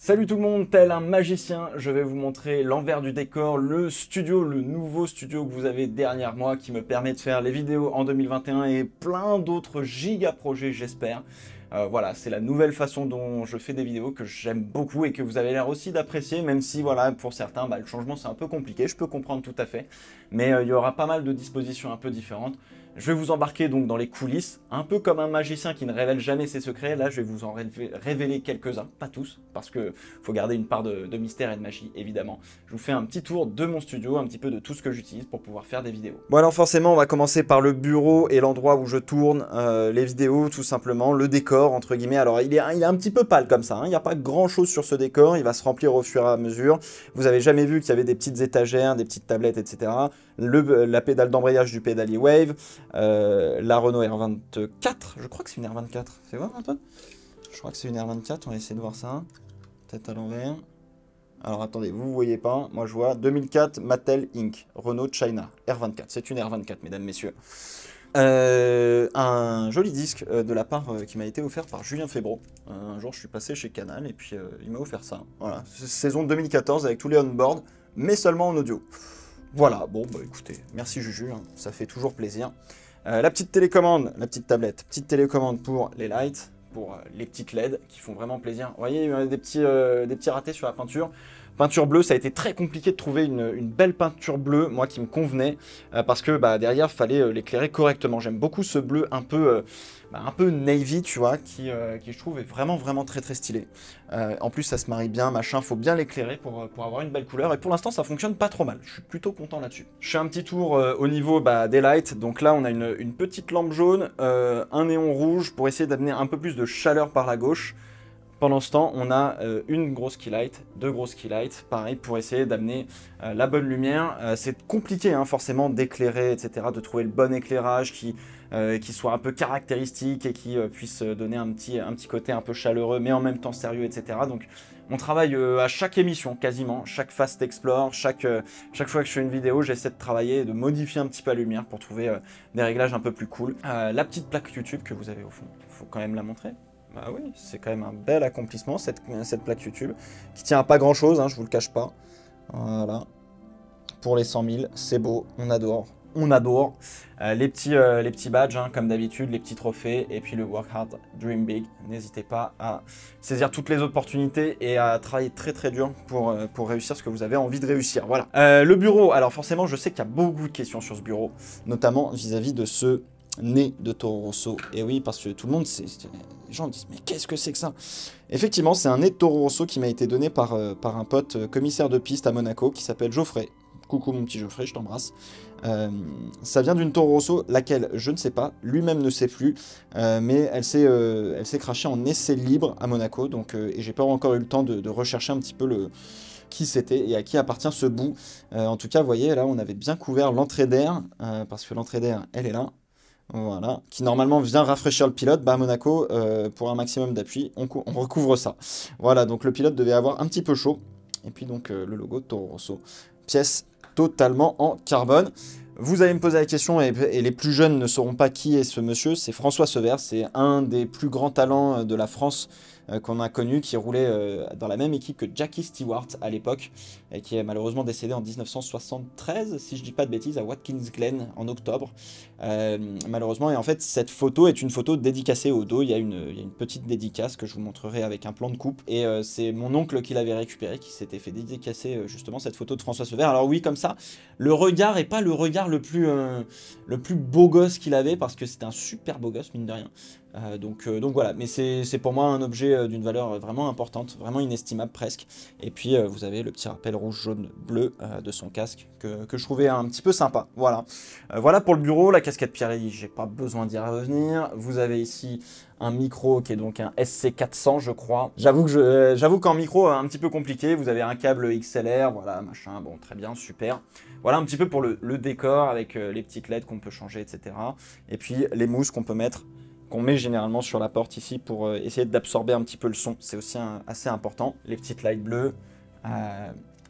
Salut tout le monde, tel un magicien, je vais vous montrer l'envers du décor, le studio, le nouveau studio que vous avez derrière moi qui me permet de faire les vidéos en 2021 et plein d'autres giga projets j'espère. Voilà, c'est la nouvelle façon dont je fais des vidéos que j'aime beaucoup et que vous avez l'air aussi d'apprécier, même si voilà, pour certains, le changement c'est un peu compliqué, je peux comprendre tout à fait, mais il y aura pas mal de dispositions un peu différentes. Je vais vous embarquer donc dans les coulisses, un peu comme un magicien qui ne révèle jamais ses secrets. Là, je vais vous en révéler quelques-uns, pas tous, parce que faut garder une part de mystère et de magie, évidemment. Je vous fais un petit tour de mon studio, un petit peu de tout ce que j'utilise pour pouvoir faire des vidéos. Bon alors forcément, on va commencer par le bureau et l'endroit où je tourne les vidéos, tout simplement, le décor, entre guillemets. Alors, il est un petit peu pâle comme ça, hein. Il n'y a pas grand-chose sur ce décor, il va se remplir au fur et à mesure. Vous avez jamais vu qu'il y avait des petites étagères, des petites tablettes, etc. La pédale d'embrayage du pédalier Wave, la Renault R24, je crois que c'est une R24, fais voir un peu. Je crois que c'est une R24, on va essayer de voir ça. Peut-être à l'envers. Alors attendez, vous ne voyez pas, moi je vois 2004 Mattel Inc. Renault China, R24, c'est une R24 mesdames, messieurs. Un joli disque de la part qui m'a été offert par Julien Febro. Un jour je suis passé chez Canal et puis il m'a offert ça. Voilà, saison 2014 avec tous les on-board, mais seulement en audio. Voilà, bon bah écoutez, merci Juju, hein, ça fait toujours plaisir. La petite télécommande, la petite tablette, petite télécommande pour les lights, pour les petites LED qui font vraiment plaisir. Vous voyez, il y a des petits ratés sur la peinture. Peinture bleue, ça a été très compliqué de trouver une belle peinture bleue, moi qui me convenait, parce que derrière, il fallait l'éclairer correctement. J'aime beaucoup ce bleu un peu navy, tu vois, qui je trouve est vraiment très stylé. En plus, ça se marie bien, machin, faut bien l'éclairer pour avoir une belle couleur. Et pour l'instant, ça fonctionne pas trop mal. Je suis plutôt content là-dessus. Je fais un petit tour au niveau des lights. Donc là, on a une petite lampe jaune, un néon rouge pour essayer d'amener un peu plus de chaleur par la gauche. Pendant ce temps, on a une grosse key light, deux grosses key lights, pareil, pour essayer d'amener la bonne lumière. C'est compliqué, hein, forcément, d'éclairer, etc., de trouver le bon éclairage qui soit un peu caractéristique et qui puisse donner un petit côté un peu chaleureux, mais en même temps sérieux, etc. Donc, on travaille à chaque émission, quasiment, chaque Fast Explore, chaque fois que je fais une vidéo, j'essaie de travailler et de modifier un petit peu la lumière pour trouver des réglages un peu plus cool. La petite plaque YouTube que vous avez au fond, il faut quand même la montrer. Bah oui, c'est quand même un bel accomplissement, cette plaque YouTube, qui tient à pas grand chose, hein, je vous le cache pas. Voilà. Pour les 100 000, c'est beau, on adore. On adore. Les petits badges, hein, comme d'habitude, les petits trophées, et puis le Work Hard, Dream Big. N'hésitez pas à saisir toutes les opportunités et à travailler très dur pour réussir ce que vous avez envie de réussir. Voilà. Le bureau, alors forcément, je sais qu'il y a beaucoup de questions sur ce bureau, notamment vis-à-vis de ce nez de Toro Rosso. Et oui, parce que tout le monde, les gens disent, mais qu'est-ce que c'est que ça? Effectivement, c'est un nez de Toro Rosso qui m'a été donné par un pote commissaire de piste à Monaco qui s'appelle Geoffrey. Coucou mon petit Geoffrey, je t'embrasse. Ça vient d'une Toro Rosso, laquelle je ne sais pas, lui-même ne sait plus, mais elle s'est crachée en essai libre à Monaco, donc, et j'ai pas encore eu le temps de rechercher un petit peu qui c'était et à qui appartient ce bout. En tout cas, vous voyez, là, on avait bien couvert l'entrée d'air, parce que l'entrée d'air, elle est là. Voilà, qui normalement vient rafraîchir le pilote. À Monaco, pour un maximum d'appui, on recouvre ça. Voilà, donc le pilote devait avoir un petit peu chaud. Et puis donc le logo Toro Rosso. Pièce totalement en carbone. Vous allez me poser la question, et les plus jeunes ne sauront pas qui est ce monsieur. C'est François Severs, c'est un des plus grands talents de la France qu'on a connu, qui roulait dans la même équipe que Jackie Stewart à l'époque, et qui est malheureusement décédé en 1973, si je dis pas de bêtises, à Watkins Glen en octobre, malheureusement. Et en fait, cette photo est une photo dédicacée au dos. Il y a une petite dédicace que je vous montrerai avec un plan de coupe, et c'est mon oncle qui l'avait récupéré, qui s'était fait dédicacer justement cette photo de François Severs. Alors oui, comme ça, le regard est pas le regard le plus beau gosse qu'il avait, parce que c'était un super beau gosse, mine de rien. Donc voilà, mais c'est pour moi un objet d'une valeur vraiment importante, vraiment inestimable presque. Et puis vous avez le petit rappel rouge, jaune, bleu de son casque que je trouvais un petit peu sympa. Voilà, voilà pour le bureau. La casquette Pirelli, j'ai pas besoin d'y revenir. Vous avez ici un micro qui est donc un SC400, je crois. J'avoue qu'en micro, un petit peu compliqué. Vous avez un câble XLR, voilà, machin, bon, très bien, super. Voilà un petit peu pour le décor avec les petites LED qu'on peut changer, etc. Et puis les mousses qu'on peut mettre, qu'on met généralement sur la porte ici pour essayer d'absorber un petit peu le son. C'est aussi assez important. Les petites lights bleues,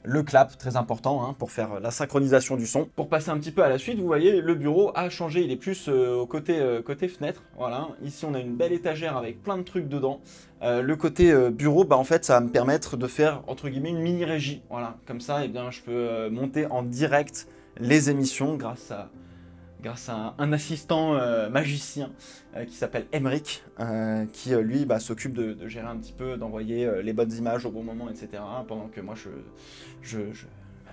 Le clap, très important hein, pour faire la synchronisation du son. Pour passer un petit peu à la suite, vous voyez, le bureau a changé, il est plus au côté fenêtre. Voilà, ici on a une belle étagère avec plein de trucs dedans. Le côté bureau, bah, en fait, ça va me permettre de faire, entre guillemets, une mini-régie. Voilà, comme ça, eh bien, je peux monter en direct les émissions grâce à un assistant magicien qui s'appelle Emric, qui lui s'occupe de gérer un petit peu, d'envoyer les bonnes images au bon moment, etc. Pendant que moi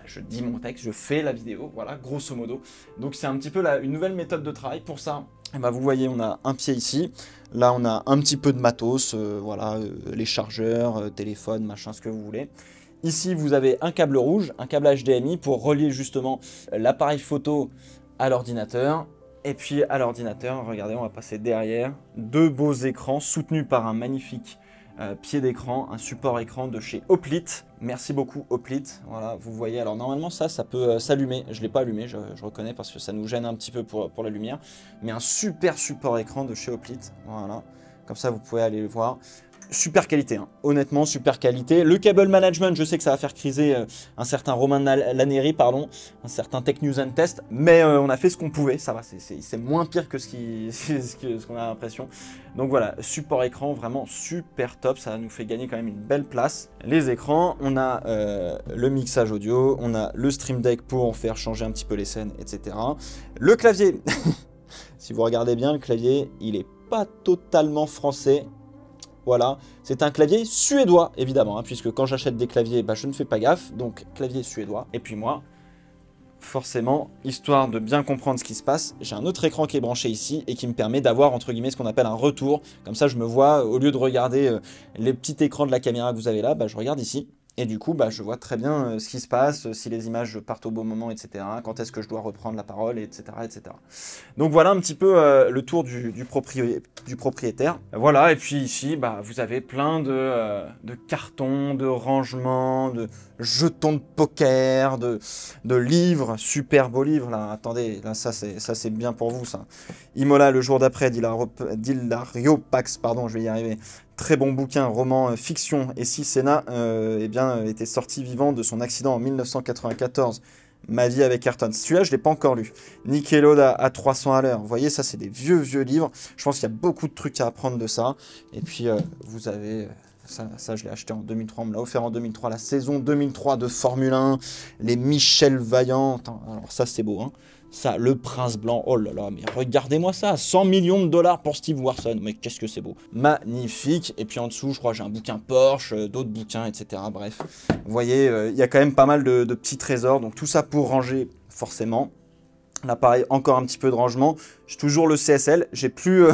je dis mon texte, je fais la vidéo, voilà, grosso modo. Donc c'est un petit peu une nouvelle méthode de travail. Pour ça, vous voyez, on a un pied ici. Là, on a un petit peu de matos, voilà, les chargeurs, téléphone, machin, ce que vous voulez. Ici, vous avez un câble rouge, un câble HDMI pour relier justement l'appareil photo à l'ordinateur. Et puis à l'ordinateur, regardez, on va passer derrière. Deux beaux écrans soutenus par un magnifique pied d'écran, un support écran de chez Hoplite. Merci beaucoup Hoplite. Voilà, vous voyez, alors normalement ça peut s'allumer. Je ne l'ai pas allumé, je reconnais parce que ça nous gêne un petit peu pour la lumière. Mais un super support écran de chez Hoplite. Voilà, comme ça vous pouvez aller le voir. Super qualité, hein. Honnêtement, super qualité. Le cable management, je sais que ça va faire criser un certain Romain Laneri, pardon, un certain Tech News and Test, mais on a fait ce qu'on pouvait, ça va, c'est moins pire que ce qu'on a l'impression. Donc voilà, support écran, vraiment super top, ça nous fait gagner quand même une belle place. Les écrans, on a le mixage audio, on a le Stream Deck pour faire changer un petit peu les scènes, etc. Le clavier, si vous regardez bien, le clavier, il est pas totalement français. Voilà, c'est un clavier suédois, évidemment, hein, puisque quand j'achète des claviers, je ne fais pas gaffe, donc clavier suédois. Et puis moi, forcément, histoire de bien comprendre ce qui se passe, j'ai un autre écran qui est branché ici et qui me permet d'avoir, entre guillemets, ce qu'on appelle un retour. Comme ça, je me vois, au lieu de regarder les petits écrans de la caméra que vous avez là, je regarde ici. Et du coup, je vois très bien ce qui se passe, si les images partent au bon moment, etc. Quand est-ce que je dois reprendre la parole, etc. etc. Donc voilà un petit peu le tour du propriétaire. Voilà, et puis ici, vous avez plein de cartons, de rangements, de jetons de poker, de livres, super beaux livres. Là, attendez, là, ça c'est bien pour vous, ça. Imola, le jour d'après, d'Hilario Pax, pardon, je vais y arriver. Très bon bouquin, roman fiction. Et si Senna était sorti vivant de son accident en 1994. Ma vie avec Ayrton. Celui-là, je ne l'ai pas encore lu. Niki Lauda à 300 à l'heure. Vous voyez, ça, c'est des vieux livres. Je pense qu'il y a beaucoup de trucs à apprendre de ça. Et puis, vous avez... Ça, je l'ai acheté en 2003. On me l'a offert en 2003. La saison 2003 de Formule 1. Les Michel Vaillant. Attends, alors ça, c'est beau, hein. Ça, le prince blanc, oh là là, mais regardez-moi ça, 100 millions de dollars pour Steve Warson, mais qu'est-ce que c'est beau. Magnifique, et puis en dessous, je crois, j'ai un bouquin Porsche, d'autres bouquins, etc. Bref, vous voyez, il y a quand même pas mal de petits trésors, donc tout ça pour ranger, forcément. Là, pareil, encore un petit peu de rangement. J'ai toujours le CSL, j'ai plus,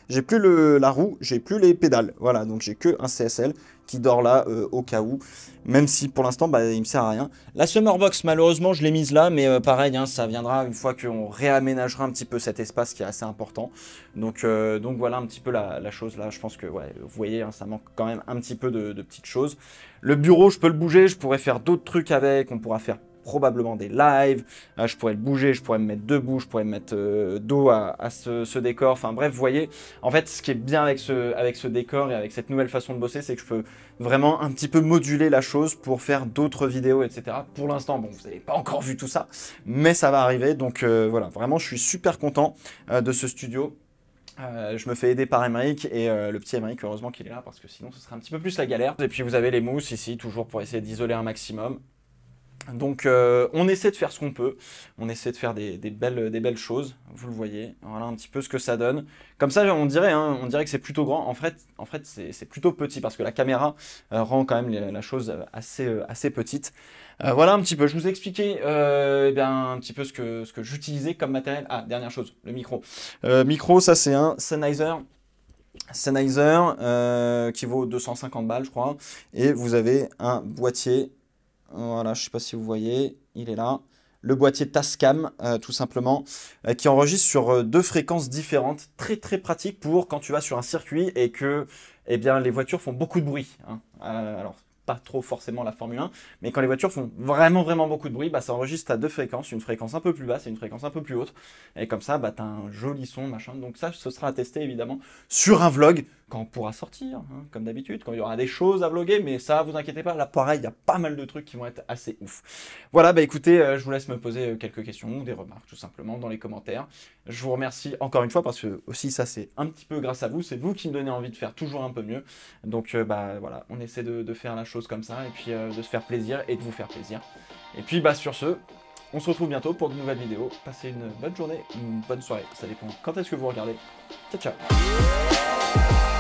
j'ai plus la roue, j'ai plus les pédales. Voilà, donc j'ai que un CSL qui dort là au cas où. Même si pour l'instant, il me sert à rien. La Summerbox, malheureusement, je l'ai mise là, mais pareil, hein, ça viendra une fois qu'on réaménagera un petit peu cet espace qui est assez important. Donc voilà un petit peu la chose là. Je pense que, ouais, vous voyez, hein, ça manque quand même un petit peu de petites choses. Le bureau, je peux le bouger, je pourrais faire d'autres trucs avec, on pourra faire probablement des lives, je pourrais le bouger, je pourrais me mettre debout, je pourrais me mettre dos à ce décor, enfin bref, vous voyez, en fait ce qui est bien avec ce décor et avec cette nouvelle façon de bosser, c'est que je peux vraiment un petit peu moduler la chose pour faire d'autres vidéos, etc. Pour l'instant, bon, vous n'avez pas encore vu tout ça, mais ça va arriver, donc voilà, vraiment je suis super content de ce studio. Je me fais aider par Emric et le petit Emric, heureusement qu'il est là parce que sinon ce serait un petit peu plus la galère. Et puis vous avez les mousses ici, toujours pour essayer d'isoler un maximum. Donc on essaie de faire ce qu'on peut, on essaie de faire des belles choses, vous le voyez, voilà un petit peu ce que ça donne. Comme ça on dirait que c'est plutôt grand, en fait c'est plutôt petit parce que la caméra rend quand même la chose assez petite. Voilà un petit peu, je vous ai expliqué un petit peu ce que j'utilisais comme matériel. Ah, dernière chose, le micro. Micro, ça c'est un Sennheiser. Sennheiser qui vaut 250 balles je crois, et vous avez un boîtier. Voilà, je ne sais pas si vous voyez, il est là. Le boîtier Tascam, tout simplement, qui enregistre sur deux fréquences différentes. Très très pratique pour quand tu vas sur un circuit et que les voitures font beaucoup de bruit. Hein. Alors, pas trop forcément la Formule 1, mais quand les voitures font vraiment beaucoup de bruit, ça enregistre à deux fréquences, une fréquence un peu plus basse et une fréquence un peu plus haute. Et comme ça, tu as un joli son, machin. Donc ça, ce sera à tester évidemment sur un vlog quand on pourra sortir, hein, comme d'habitude, quand il y aura des choses à vloguer, mais ça, vous inquiétez pas, là pareil, il y a pas mal de trucs qui vont être assez ouf. Voilà, bah écoutez, je vous laisse me poser quelques questions, des remarques tout simplement dans les commentaires. Je vous remercie encore une fois parce que aussi ça c'est un petit peu grâce à vous, c'est vous qui me donnez envie de faire toujours un peu mieux. Donc bah voilà, on essaie de faire la chose comme ça et puis de se faire plaisir et de vous faire plaisir. Et puis bah sur ce, on se retrouve bientôt pour de nouvelles vidéos. Passez une bonne journée, une bonne soirée, ça dépend quand est-ce que vous regardez. Ciao ciao.